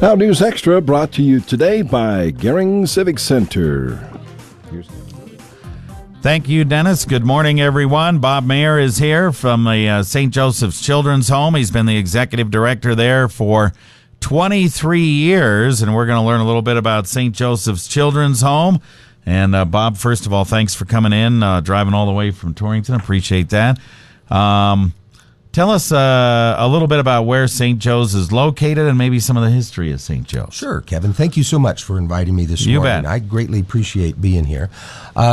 Now, News Extra brought to you today by Gering Civic Center. Thank you, Dennis. Good morning, everyone. Bob Mayer is here from the St. Joseph's Children's Home. He's been the executive director there for 23 years, and we're going to learn a little bit about St. Joseph's Children's Home. And Bob, first of all, thanks for coming in, driving all the way from Torrington. Appreciate that. Tell us a little bit about where St. Joe's is located and maybe some of the history of St. Joe's. Sure, Kevin. Thank you so much for inviting me this morning. You bet. I greatly appreciate being here.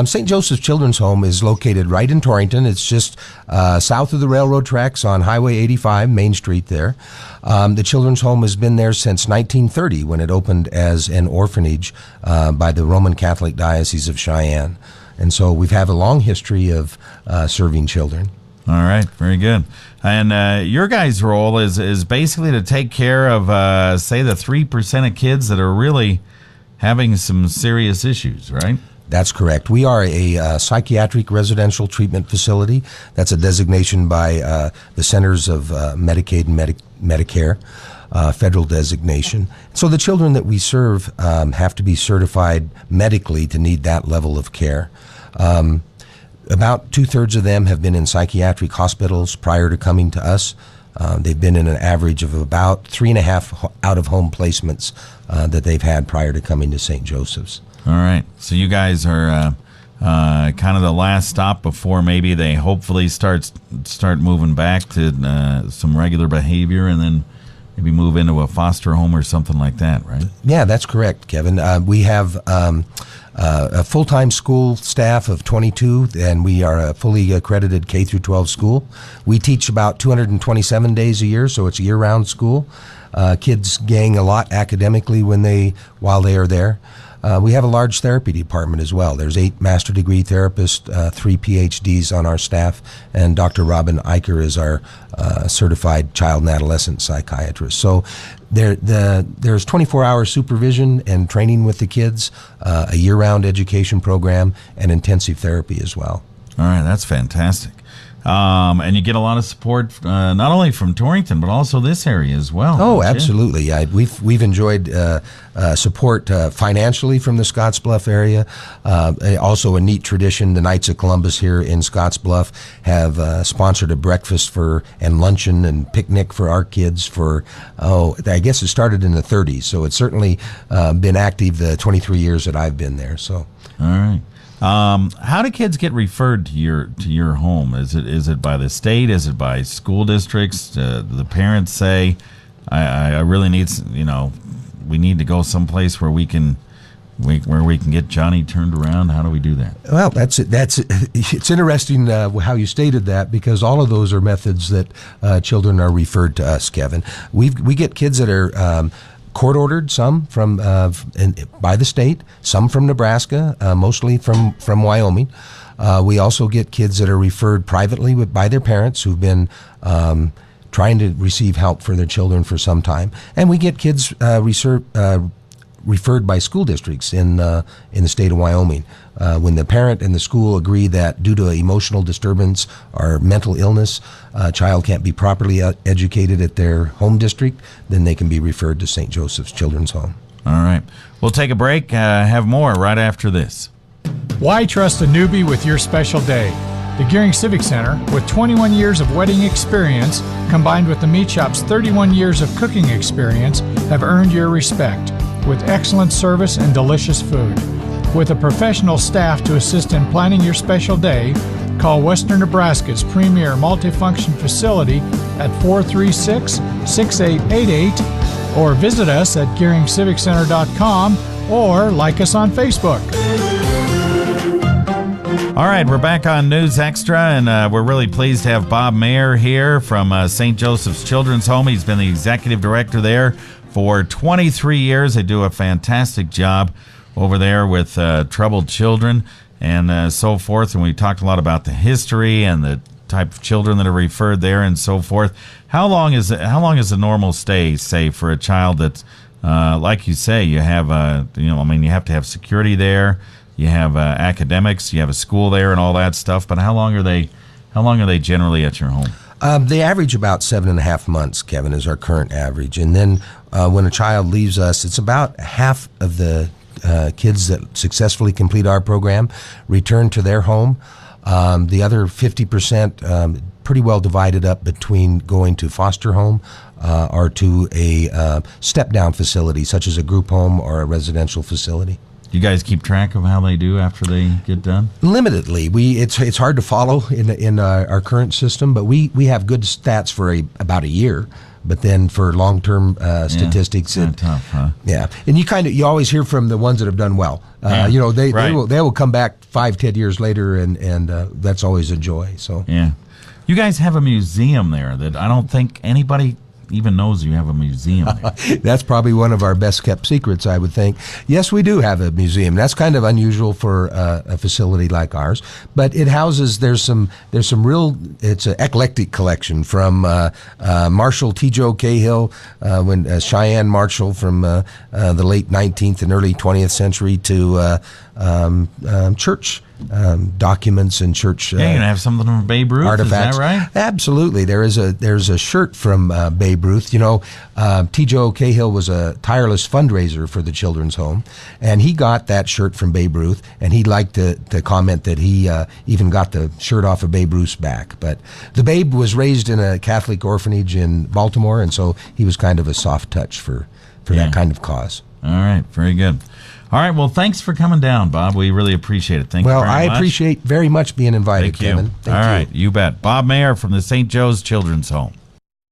St. Joseph's Children's Home is located right in Torrington. It's just south of the railroad tracks on Highway 85, Main Street there. The Children's Home has been there since 1930 when it opened as an orphanage by the Roman Catholic Diocese of Cheyenne. And so we've had a long history of serving children. All right, very good. And your guys' role is basically to take care of, say, the 3% of kids that are really having some serious issues, right? That's correct. We are a psychiatric residential treatment facility. That's a designation by the Centers of Medicaid and Medicare, federal designation. So the children that we serve have to be certified medically to need that level of care. About 2/3 of them have been in psychiatric hospitals prior to coming to us. They've been in an average of about 3.5 out-of-home placements that they've had prior to coming to St. Joseph's. All right. So you guys are kind of the last stop before maybe they hopefully start moving back to some regular behavior and then maybe move into a foster home or something like that, right? Yeah, that's correct, Kevin. We have a full-time school staff of 22, and we are a fully accredited K-12 school. We teach about 227 days a year, so it's a year-round school. Kids gain a lot academically while they are there. We have a large therapy department as well. There's 8 master degree therapists, 3 PhDs on our staff, and Dr. Robin Eicher is our certified child and adolescent psychiatrist. So there's 24-hour supervision and training with the kids, a year-round education program, and intensive therapy as well. All right, that's fantastic. And you get a lot of support not only from Torrington, but also this area as well. Oh, absolutely. We've enjoyed support financially from the Scottsbluff area. Also a neat tradition, the Knights of Columbus here in Scottsbluff have sponsored a breakfast and luncheon and picnic for our kids I guess it started in the 30s, so it's certainly been active the 23 years that I've been there. So. All right. How do kids get referred to your home? Is it by the state? Is it by school districts? The parents say, I really need, we need to go someplace where we can get Johnny turned around. How do we do that? Well, it's interesting how you stated that, because all of those are methods that children are referred to us, Kevin. We get kids that are court-ordered, some from by the state, some from Nebraska, mostly from Wyoming. We also get kids that are referred privately by their parents who've been trying to receive help for their children for some time. And we get kids referred by school districts in the state of Wyoming. When the parent and the school agree that due to emotional disturbance or mental illness, a child can't be properly educated at their home district, then they can be referred to St. Joseph's Children's Home. All right. We'll take a break, have more right after this. Why trust a newbie with your special day? The Gering Civic Center, with 21 years of wedding experience, combined with the Meat Shop's 31 years of cooking experience, have earned your respect, with excellent service and delicious food. With a professional staff to assist in planning your special day, call Western Nebraska's premier multifunction facility at 436-6888 or visit us at GeringCivicCenter.com or like us on Facebook. All right, we're back on News Extra, and we're really pleased to have Bob Mayer here from St. Joseph's Children's Home. He's been the executive director there for 23 years. They do a fantastic job over there with troubled children and so forth. And we talked a lot about the history and the type of children that are referred there and so forth. How long is a normal stay, say, for a child that's like you say, you have you have to have security there, you have academics, you have a school there and all that stuff. But how long are they generally at your home? They average about 7.5 months, Kevin, is our current average. And then when a child leaves us, it's about half of the kids that successfully complete our program return to their home. The other 50%, pretty well divided up between going to foster home or to a step-down facility, such as a group home or a residential facility. Do you guys keep track of how they do after they get done? Limitedly. It's hard to follow in our current system, but we have good stats for about a year. But then for long-term statistics, tough, huh? Yeah, and you always hear from the ones that have done well. They will come back 5-10 years later, and that's always a joy. So yeah, you guys have a museum there that I don't think anybody even knows you have a museum there. That's probably one of our best kept secrets, I would think. Yes, we do have a museum. That's kind of unusual for a facility like ours, but it houses, there's some real, it's an eclectic collection from Marshall T. Joe Cahill, Cheyenne Marshall from the late 19th and early 20th century to church documents and church you're gonna have something from Babe Ruth, artifacts. Is that right? Absolutely. There's a shirt from Babe Ruth. T. Joe Cahill was a tireless fundraiser for the Children's Home, and he got that shirt from Babe Ruth, and he liked to comment that he even got the shirt off of Babe Ruth's back. But the Babe was raised in a Catholic orphanage in Baltimore, and so he was kind of a soft touch for that kind of cause. All right, very good. All right, well, thanks for coming down, Bob. We really appreciate it. Thank you very much. Well, I appreciate very much being invited, Thank you. Kevin. Thank All you. right, you bet. Bob Mayer from the St. Joe's Children's Home.